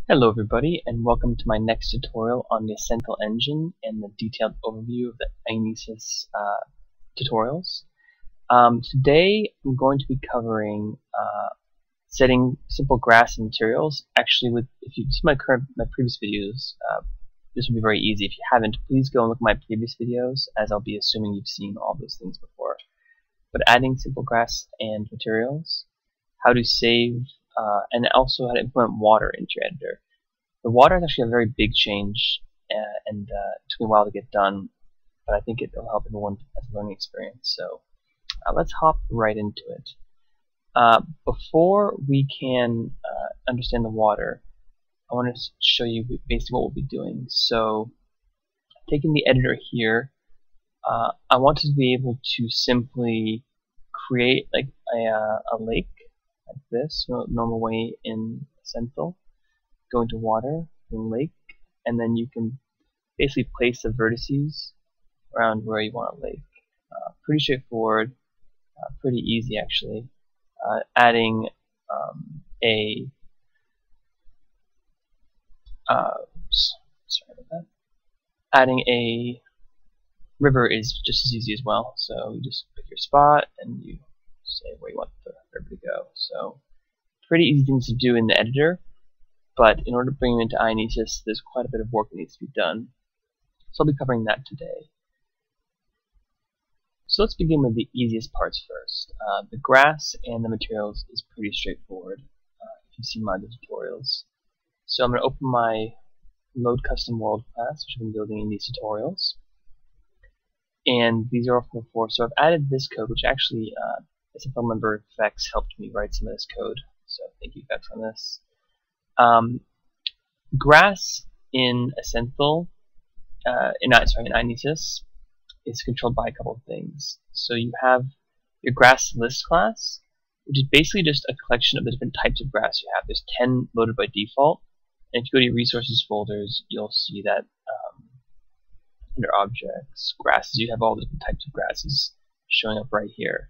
Hello everybody, and welcome to my next tutorial on the Esenthel engine and the detailed overview of the Ineisis tutorials. Today I'm going to be covering setting simple grass and materials. Actually, if you've seen my previous videos, this will be very easy. If you haven't, please go and look at my previous videos, as I'll be assuming you've seen all those things before. But adding simple grass and materials, how to save, and also how to implement water into your editor. The water is actually a very big change, and it took me a while to get done, but I think it'll help everyone as a learning experience. So let's hop right into it. Before we can understand the water, I want to show you basically what we'll be doing. So taking the editor here, I want to be able to simply create like a lake like this, normal way in Esenthel. Go into water, in lake, and then you can basically place the vertices around where you want a lake. Pretty straightforward, pretty easy actually. Adding sorry about that. Adding a river is just as easy as well. So you just pick your spot and you say where you want the river to go. So pretty easy things to do in the editor. But in order to bring them into Ineisis, there's quite a bit of work that needs to be done. So I'll be covering that today. So let's begin with the easiest parts first. The grass and the materials is pretty straightforward if you've seen my other tutorials. So I'm going to open my Load Custom World class, which I've been building in these tutorials. And these are all from before. So I've added this code, which actually Esenthel member Fex helped me write some of this code. So thank you, Fex, on this. Grass in Esenthel, in Ineisis, is controlled by a couple of things. So you have your grass list class, which is basically just a collection of the different types of grass you have. There's 10 loaded by default, and if you go to your resources folders, you'll see that under objects, grasses, you have all the different types of grasses showing up right here.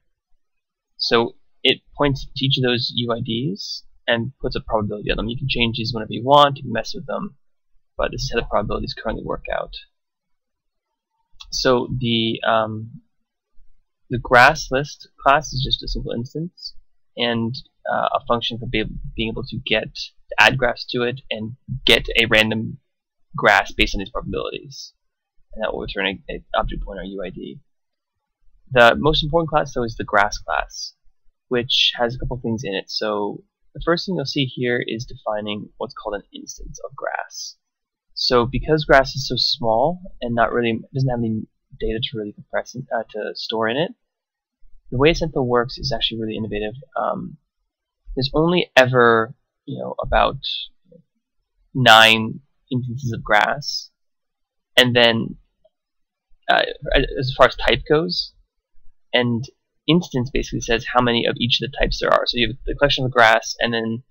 So it points to each of those UIDs and puts a probability on them. You can change these whenever you want, you can mess with them, but this is how the probabilities currently work out. So the grass list class is just a simple instance and a function for being able to add grass to it and get a random grass based on these probabilities, and that will return an object pointer UID. The most important class though is the grass class, which has a couple things in it. So the first thing you'll see here is defining what's called an instance of grass. So because grass is so small and doesn't have any data to really compress to store in it, the way Esenthel works is actually really innovative. There's only ever about 9 instances of grass, and then as far as type goes, and instance basically says how many of each of the types there are. So you have the collection of grass, and then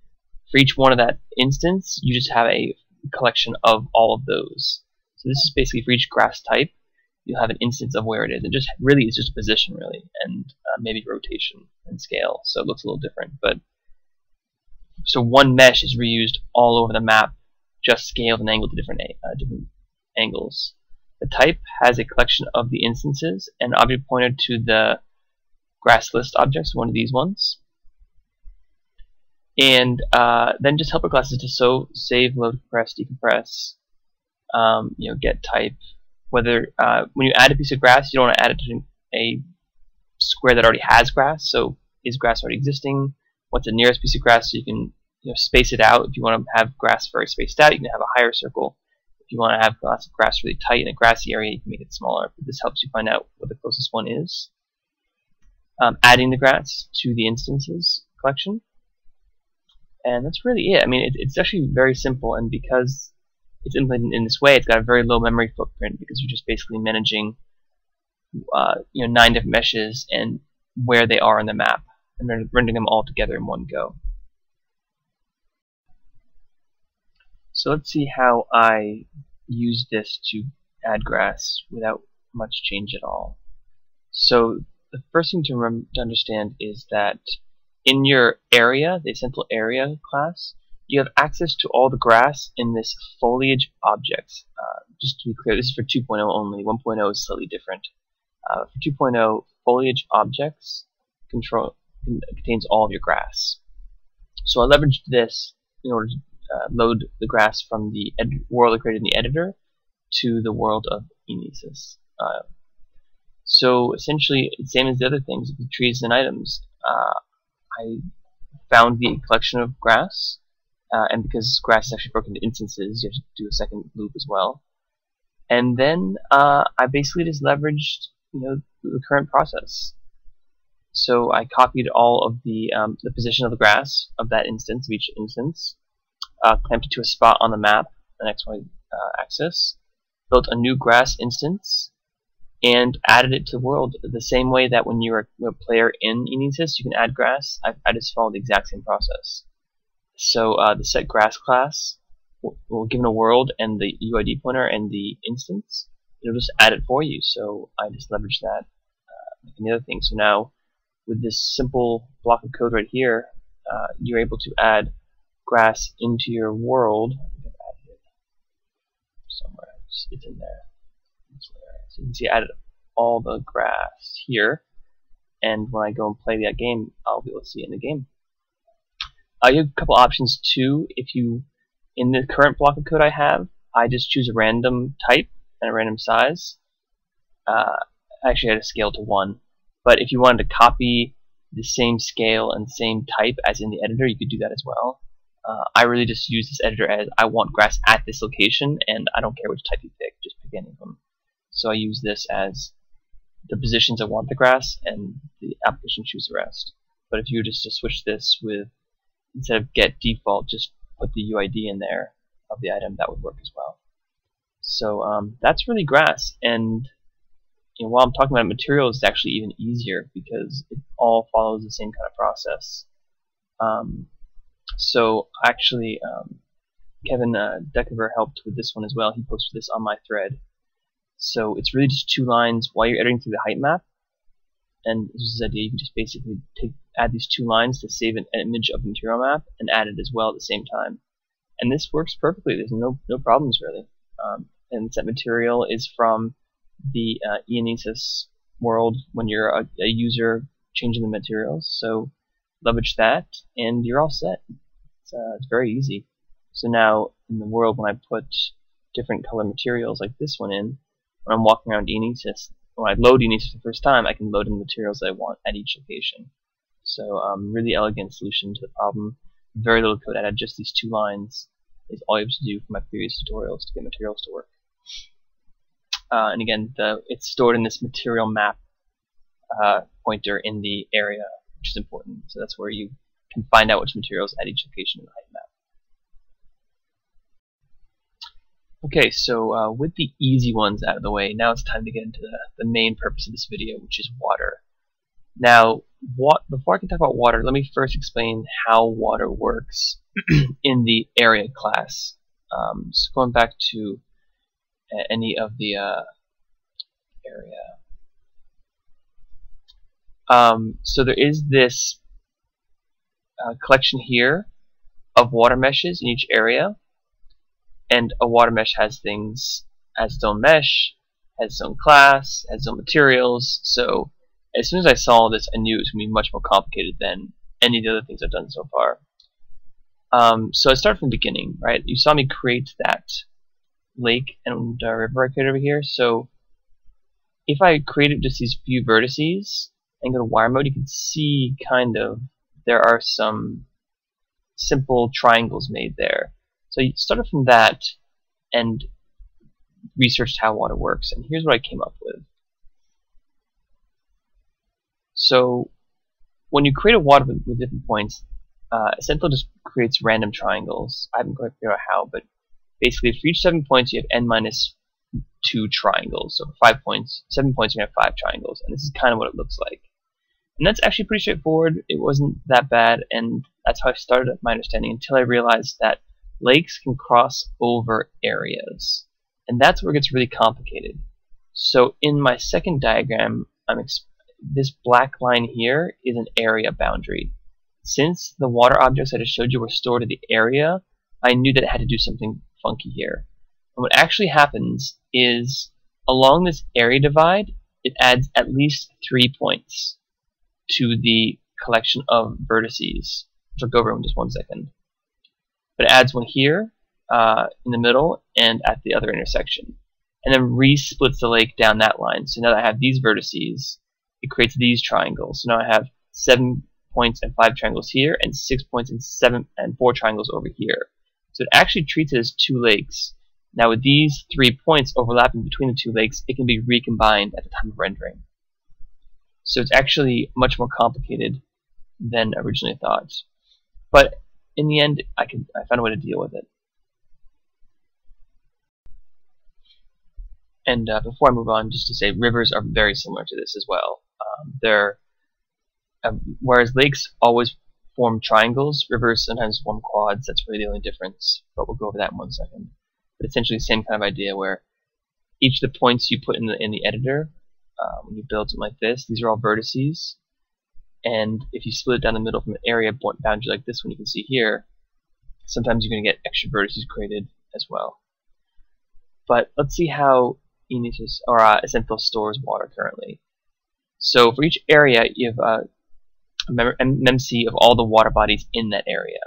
for each one of that instance, you just have a collection of all of those. So this is basically for each grass type, you'll have an instance of where it is. It just really is just position, really, and maybe rotation and scale. So it looks a little different. But so one mesh is reused all over the map, just scaled and angled to different angles. The type has a collection of the instances and an object pointer to the grass list objects, one of these ones, and then just helper classes to save, load, compress, decompress, get type. Whether when you add a piece of grass, you don't want to add it to a square that already has grass. So is grass already existing? What's the nearest piece of grass? So you can space it out. If you want to have grass very spaced out, you can have a higher circle. If you want to have lots of grass really tight in a grassy area, you can make it smaller. But this helps you find out what the closest one is. Adding the grass to the instances collection, and that's really it. I mean, it's actually very simple, and because it's implemented in this way, it's got a very low memory footprint because you're just basically managing 9 different meshes and where they are on the map, and then rendering them all together in one go. So let's see how I use this to add grass without much change at all. So the first thing to understand is that in your area, the Esenthel area class, you have access to all the grass in this foliage object. Just to be clear, this is for 2.0 only. 1.0 is slightly different. For 2.0, foliage objects contains all of your grass. So I leveraged this in order to load the grass from the world I created in the editor to the world of Ineisis. So essentially, it's the same as the other things, the trees and items. I found the collection of grass, and because grass is actually broken into instances, you have to do a second loop as well. And then I basically just leveraged, the current process. So I copied all of the position of the grass of that instance, of each instance, clamped it to a spot on the map, the XY axis, built a new grass instance, and added it to the world the same way that when you're a player in Ineisis, you can add grass. I just followed the exact same process. So the set grass class will given a world and the UID pointer and the instance, it'll just add it for you. So I just leveraged that like any other thing. So now with this simple block of code right here, you're able to add grass into your world. I think I've added it somewhere. It's in there. So you can see I added all the grass here, and when I go and play that game, I'll be able to see it in the game. You have a couple options too. If you, in the current block of code I have, I just choose a random type and a random size. Actually, I had to scale to 1. But if you wanted to copy the same scale and same type as in the editor, you could do that as well. I really just use this editor as I want grass at this location, and I don't care which type you pick, just pick any of them. So I use this as the positions I want the grass, and the application choose the rest. But if you were just to switch this with, instead of get default, just put the UID in there of the item, that would work as well. So that's really grass, and while I'm talking about materials, it's actually even easier because it all follows the same kind of process. So actually, Kevin Deckever helped with this one as well. He posted this on my thread. So it's really just 2 lines while you're editing through the height map. And this is the idea, you can just basically add these 2 lines to save an image of the material map and add it as well at the same time. And this works perfectly. There's no problems really. And set material is from the Ineisis world when you're a user changing the materials. So leverage that, and you're all set. It's very easy. So now in the world, when I put different color materials like this one in, when I'm walking around Ineisis, when I load Ineisis for the first time, I can load in the materials that I want at each location. So really elegant solution to the problem. Very little code added, just these 2 lines is all you have to do from my previous tutorials to get materials to work. And again, it's stored in this material map pointer in the area, which is important. So that's where you can find out which materials at each location in the height map. Okay, so with the easy ones out of the way, now it's time to get into the main purpose of this video, which is water. Now, before I can talk about water, let me first explain how water works in the area class. So going back to any of the area. So there is this collection here of water meshes in each area, and a water mesh has its own mesh, has its own class, has its own materials. So as soon as I saw this, I knew it was going to be much more complicated than any of the other things I've done so far. So I started from the beginning, right? You saw me create that lake and river I created over here. So if I created just these few vertices and go to wire mode, you can see kind of there are some simple triangles made there. So you started from that and researched how water works, and here's what I came up with. So when you create a water with different points, Esenthel just creates random triangles. I haven't quite figured out how, but basically for each 7 points you have n-2 triangles. So for 7 points you have 5 triangles, and this is kind of what it looks like. And that's actually pretty straightforward. It wasn't that bad, and that's how I started my understanding until I realized that lakes can cross over areas, and that's where it gets really complicated. So in my second diagram, this black line here is an area boundary. since the water objects that I showed you were stored in the area, I knew that it had to do something funky here. And what actually happens is, along this area divide, it adds at least 3 points to the collection of vertices, which I'll go over in just 1 second. But it adds one here, in the middle, and at the other intersection. And then re-splits the lake down that line. So now that I have these vertices, it creates these triangles. So now I have 7 points and 5 triangles here, and 6 points and 7 and 4 triangles over here. So it actually treats it as 2 lakes. Now with these 3 points overlapping between the 2 lakes, it can be recombined at the time of rendering. So it's actually much more complicated than originally thought. But in the end, I found a way to deal with it. And before I move on, just to say, rivers are very similar to this as well. Whereas lakes always form triangles, rivers sometimes form quads. That's really the only difference, but we'll go over that in 1 second. But essentially the same kind of idea where each of the points you put in the editor, when you build something like this, these are all vertices. And if you split it down the middle from an area boundary like this one you can see here, sometimes you're going to get extra vertices created as well. But let's see how Ineisis or Esenthel stores water currently. So for each area, you have a memc of all the water bodies in that area.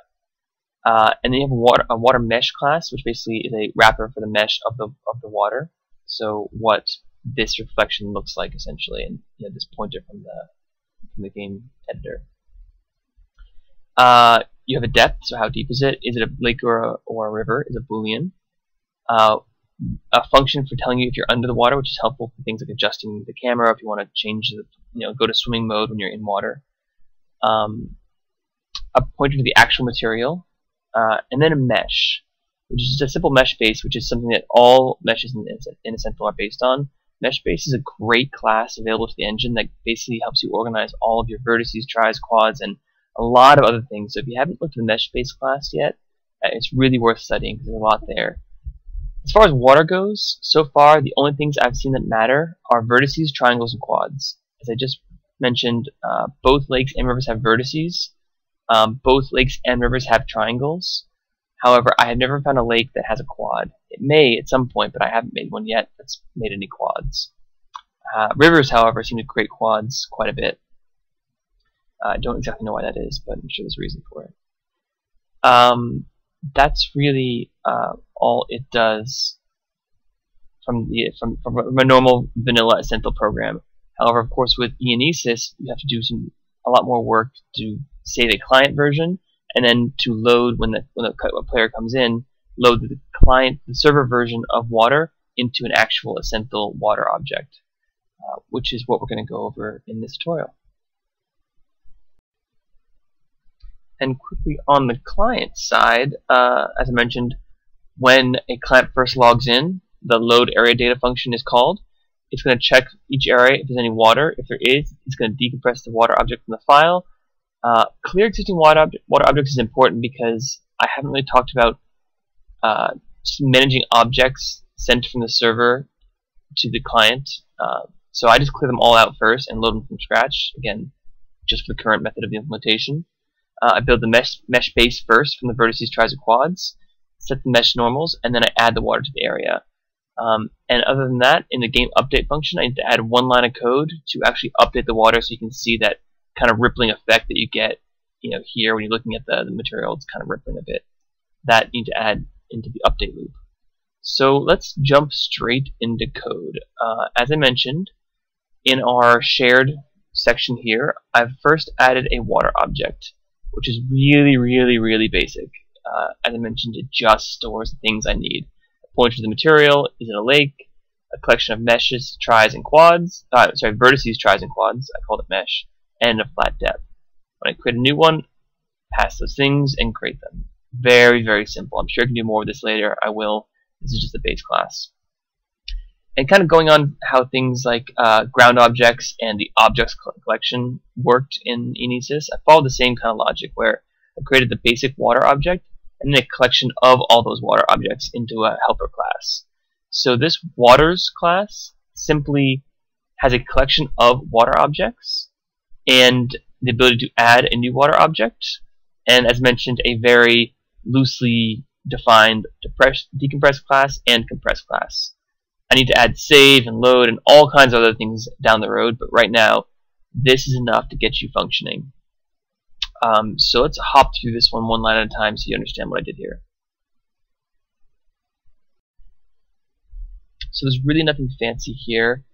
And then you have a water mesh class, which basically is a wrapper for the mesh of the water. So what this reflection looks like essentially, and this pointer from the game editor. You have a depth, so how deep is it? Is it a lake or a river? Is a boolean. A function for telling you if you're under the water, which is helpful for things like adjusting the camera if you want to change go to swimming mode when you're in water. A pointer to the actual material, and then a mesh, which is just a simple mesh base, which is something that all meshes in Esenthel are based on. Mesh base is a great class available to the engine that basically helps you organize all of your vertices, tris, quads, and a lot of other things. So if you haven't looked at the mesh base class yet, it's really worth studying because there's a lot there. As far as water goes, so far the only things I've seen that matter are vertices, triangles, and quads. As I just mentioned, both lakes and rivers have vertices. Both lakes and rivers have triangles. However, I have never found a lake that has a quad. It may at some point, but I haven't made one yet that's made any quads. Rivers, however, seem to create quads quite a bit. I don't exactly know why that is, but I'm sure there's a reason for it. That's really all it does from a normal vanilla Esenthel program. However, of course, with Ineisis, you have to do a lot more work to save a client version, and then to load when the player comes in, load the server version of water into an actual Esenthel water object, which is what we're going to go over in this tutorial. And quickly on the client side, as I mentioned, when a client first logs in, the load area data function is called. It's going to check each area if there's any water. If there is, it's going to decompress the water object from the file. Clear existing water objects is important because I haven't really talked about just managing objects sent from the server to the client. So I just clear them all out first and load them from scratch, again, just for the current method of the implementation. I build the mesh base first from the vertices, tris, and quads, set the mesh normals, and then I add the water to the area. And other than that, in the game update function, I need to add one line of code to actually update the water so you can see that kind of rippling effect that you get here when you're looking at the material. It's kind of rippling a bit. That you need to add into the update loop. So let's jump straight into code. As I mentioned, in our shared section here, I've first added a water object, which is really basic. As I mentioned, it just stores the things I need. A pointer to the material, is it a lake, a collection of meshes, tris, and quads, vertices, tris, and quads, I called it mesh, and a flat depth. When I create a new one, pass those things and create them. Very simple. I'm sure I can do more of this later. I will. This is just the base class. And kind of going on how things like ground objects and the objects collection worked in Ineisis, I followed the same kind of logic where I created the basic water object and then a collection of all those water objects into a helper class. So this waters class simply has a collection of water objects, and the ability to add a new water object, and as mentioned, a very loosely defined decompress class and compress class. I need to add save and load and all kinds of other things down the road, but right now, this is enough to get you functioning. So let's hop through this one line at a time so you understand what I did here. So there's really nothing fancy here.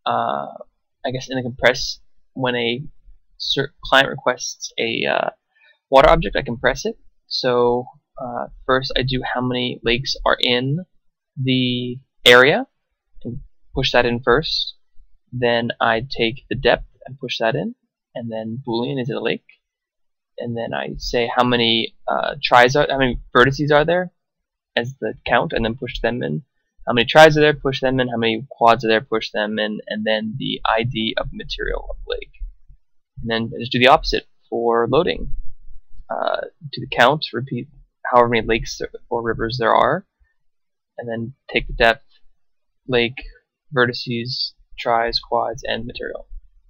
I guess in the compress, when a client requests a water object, I compress it. So first I do how many lakes are in the area and push that in first. Then I take the depth and push that in, and then Boolean, is it a lake? And then I say how many how many vertices are there as the count, and then push them in. How many tries are there, push them in. How many quads are there, push them in. And then the ID of material of lake. And then I just do the opposite for loading. Do the count, repeat however many lakes or rivers there are, and then take the depth, lake, vertices, tries, quads, and material.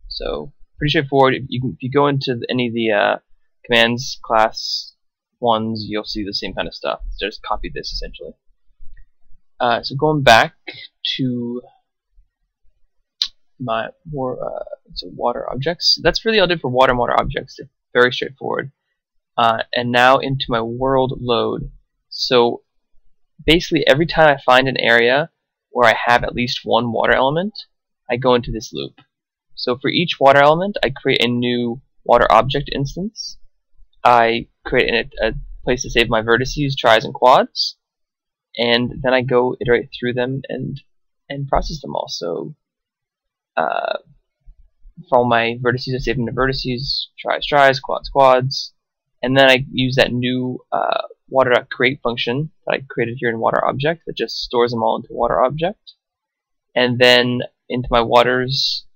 So pretty straightforward. If you go into any of the commands class ones, you'll see the same kind of stuff. So just copy this essentially. So going back to my water objects, that's really all I did for water and water objects. They're very straightforward. And now into my world load. So basically every time I find an area where I have at least one water element, I go into this loop. So for each water element, I create a new water object instance. I create a place to save my vertices, tries, and quads. And then I go iterate through them and process them all. So for all my vertices, I save them to vertices, tries, quads. And then I use that new water.create function that I created here in water object that just stores them all into water object. And then into my waters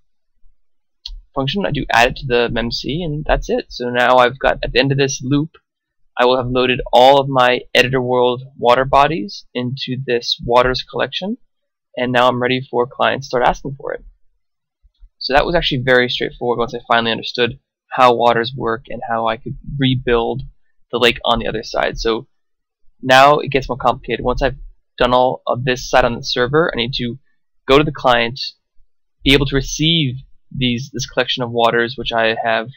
function, I do add it to the memc, and that's it. So now I've got, at the end of this loop, I will have loaded all of my editor world water bodies into this waters collection, and now I'm ready for clients to start asking for it. So that was actually very straightforward once I finally understood how waters work and how I could rebuild the lake on the other side. So now it gets more complicated. Once I've done all of this side on the server, I need to go to the client, be able to receive this collection of waters, which I have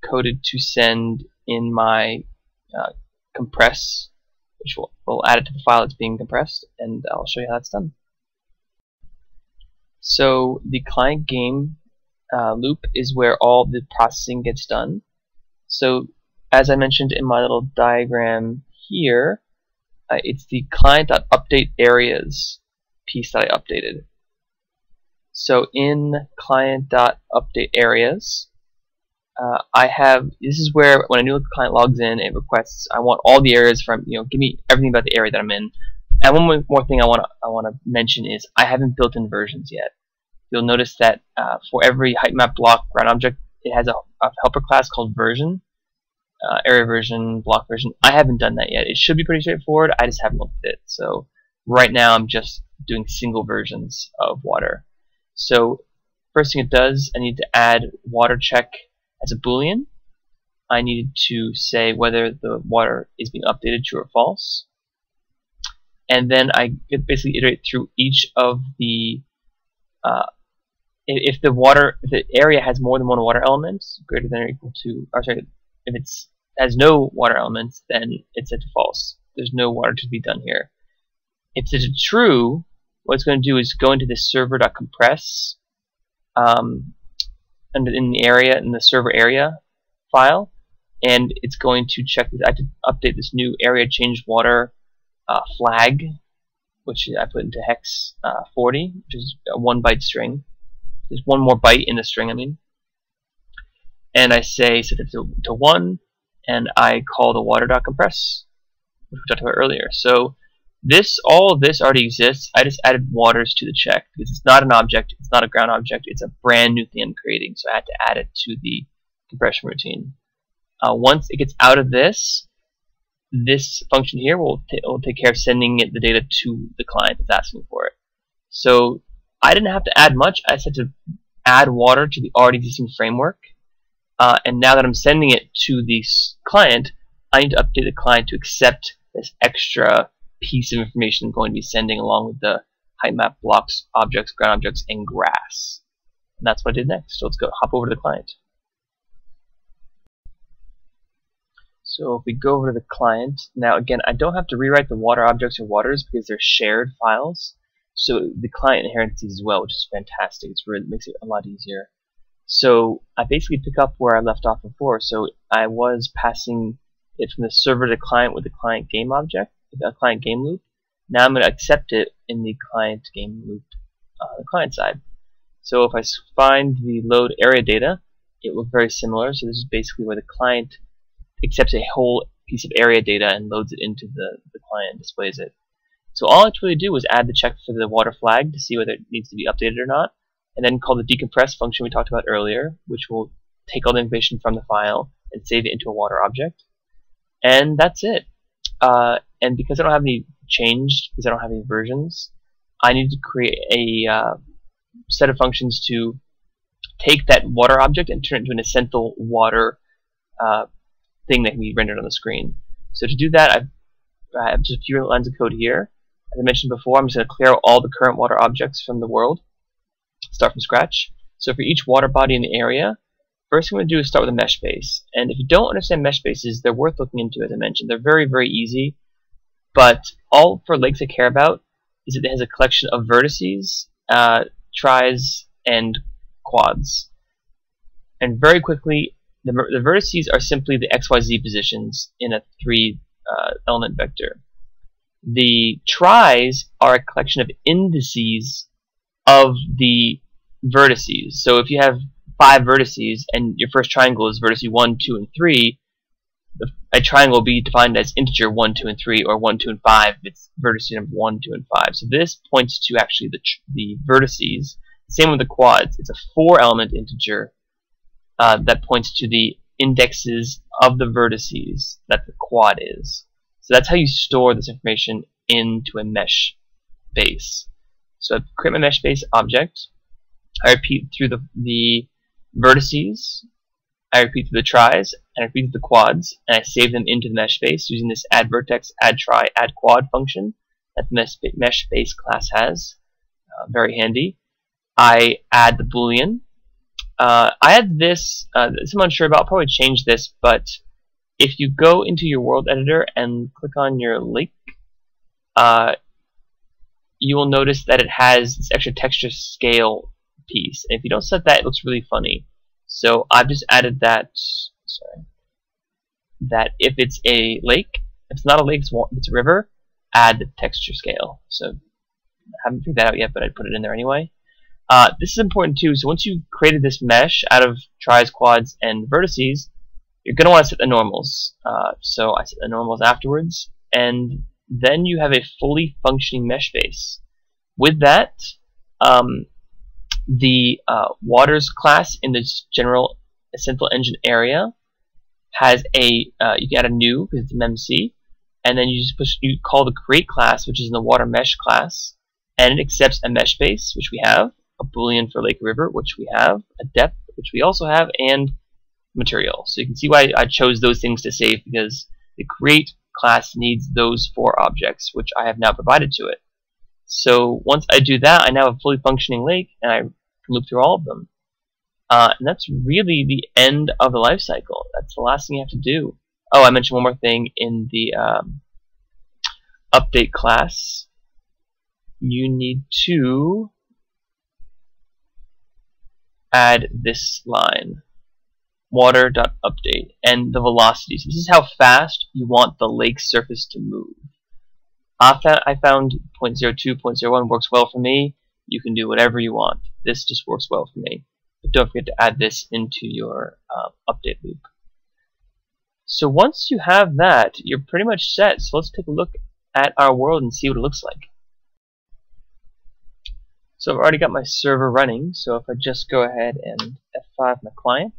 coded to send in my compress, which we'll add it to the file that's being compressed, and I'll show you how that's done. So the client game loop is where all the processing gets done. So as I mentioned in my little diagram here, it's the client.update areas piece that I updated. So in client.update areas, this is where when a new client logs in, it requests, I want all the areas from, give me everything about the area that I'm in. And one more thing I want to mention is I haven't built in versions yet. You'll notice that for every height map block ground object, it has a helper class called version, area version, block version. I haven't done that yet. It should be pretty straightforward. I just haven't looked at it. So right now I'm just doing single versions of water. So first thing it does, I need to add water check as a boolean. I needed to say whether the water is being updated, true or false. And then I basically iterate through each of the if the area has more than one water element, greater than or equal to, or sorry, if it has no water elements, then it's set to false. There's no water to be done here. If it's a true, what it's going to do is go into this server.compress in the area, in the server area file, and it's going to check this. I have to update this new area change water flag, which I put into hex 40, which is a 1 byte string. There's one more byte in the string, I mean. And I say set it to 1, and I call the water.compress, which we talked about earlier. So all of this already exists. I just added waters to the check because it's not an object, it's not a ground object, it's a brand new thing I'm creating. So I had to add it to the compression routine. Once it gets out of this function here will take care of sending the data to the client that's asking for it. So I didn't have to add much. I just had to add water to the already existing framework. And now that I'm sending it to the client, I need to update the client to accept this extra piece of information I'm going to be sending along with the height map, blocks, objects, ground objects, and grass. And that's what I did next. So let's go hop over to the client. So if we go over to the client, now again, I don't have to rewrite the water objects or waters because they're shared files. So the client inherits these as well, which is fantastic. It makes it a lot easier. So I basically pick up where I left off before. So I was passing it from the server to client with the client game object, the client game loop. Now I'm going to accept it in the client game loop, the client side. So if I find the load area data, it will look very similar. So this is basically where the client accepts a whole piece of area data and loads it into the client and displays it. So all I had to really do was add the check for the water flag to see whether it needs to be updated or not, and then call the decompress function we talked about earlier, which will take all the information from the file and save it into a water object. And that's it. And because I don't have any changed, because I don't have any versions, I need to create a set of functions to take that water object and turn it into an Esenthel water thing that can be rendered on the screen. So to do that, I have just a few lines of code here. As I mentioned before, I'm just going to clear out all the current water objects from the world, start from scratch. So for each water body in the area, first thing I'm going to do is start with a mesh base. And if you don't understand mesh bases, they're worth looking into, as I mentioned. They're very, very easy. But all for lakes I care about is that it has a collection of vertices, tries, and quads. And very quickly, the vertices are simply the XYZ positions in a 3-element vector. The tries are a collection of indices of the vertices. So if you have 5 vertices and your first triangle is vertice 1, 2, and 3, a triangle will be defined as integer 1, 2, and 3, or 1, 2, and 5 if it's vertice number 1, 2, and 5. So this points to actually the vertices. Same with the quads. It's a 4-element integer that points to the indexes of the vertices that the quad is. So that's how you store this information into a mesh base. So I create my mesh base object. I repeat through the vertices. I repeat through the tries, and I repeat through the quads, and I save them into the mesh base using this add vertex, add try, add quad function that the mesh base class has. Very handy. I add the boolean. I add this I'm unsure about. I'll probably change this, but if you go into your world editor and click on your lake, you will notice that it has this extra texture scale piece. And if you don't set that, it looks really funny. So I've just added that. That if it's a lake, if it's not a lake, if it's a river, add the texture scale. So I haven't figured that out yet, but I put it in there anyway. This is important too. So once you've created this mesh out of tries, quads, and vertices, you're going to want to set the normals. So I set the normals afterwards, and then you have a fully functioning mesh base. With that, the waters class in this general Esenthel engine area has a you can add a new because it's memc, and then you call the create class, which is in the water mesh class, and it accepts a mesh base, which we have, a boolean for lake river, which we have, a depth, which we also have, and material. So you can see why I chose those things to save, because the create class needs those 4 objects, which I have now provided to it. So once I do that, I now have a fully functioning lake, and I can loop through all of them. And that's really the end of the life cycle. That's the last thing you have to do. Oh, I mentioned one more thing in the update class. You need to add this line, water.update, and the velocity. So this is how fast you want the lake surface to move. I found 0.02, 0.01 works well for me. You can do whatever you want. This just works well for me. But don't forget to add this into your update loop. So once you have that, you're pretty much set. So let's take a look at our world and see what it looks like. So I've already got my server running, so if I just go ahead and F5 my client,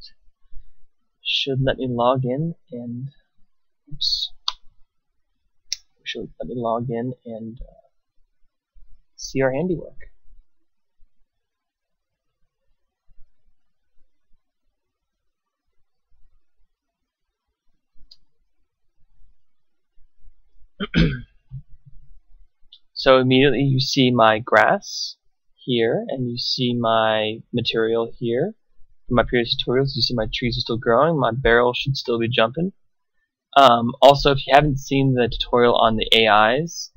should let me log in and see our handiwork. So immediately you see my grass here, and you see my material here. From my previous tutorials, you see my trees are still growing, my barrel should still be jumping. Also, if you haven't seen the tutorial on the AIs,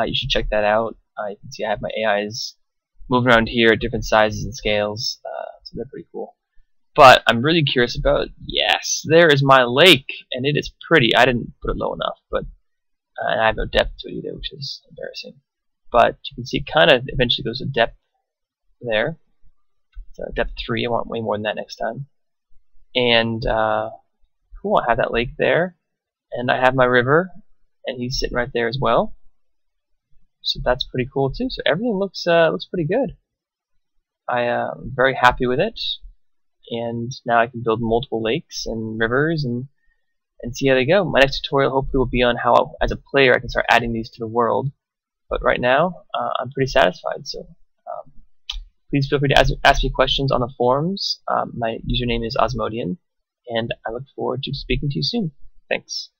you should check that out. You can see I have my AIs moving around here at different sizes and scales, so they're pretty cool. But I'm really curious about, yes, there is my lake, and it is pretty. I didn't put it low enough, but and I have no depth to it either, which is embarrassing. But you can see it kind of eventually goes to depth there. So depth 3, I want way more than that next time. And cool, I have that lake there, and I have my river, and he's sitting right there as well. So that's pretty cool too. So everything looks pretty good. I am very happy with it, and now I can build multiple lakes and rivers and see how they go. My next tutorial hopefully will be on how, as a player, I can start adding these to the world. But right now, I'm pretty satisfied. So please feel free to ask me questions on the forums. My username is Osmodian, and I look forward to speaking to you soon. Thanks.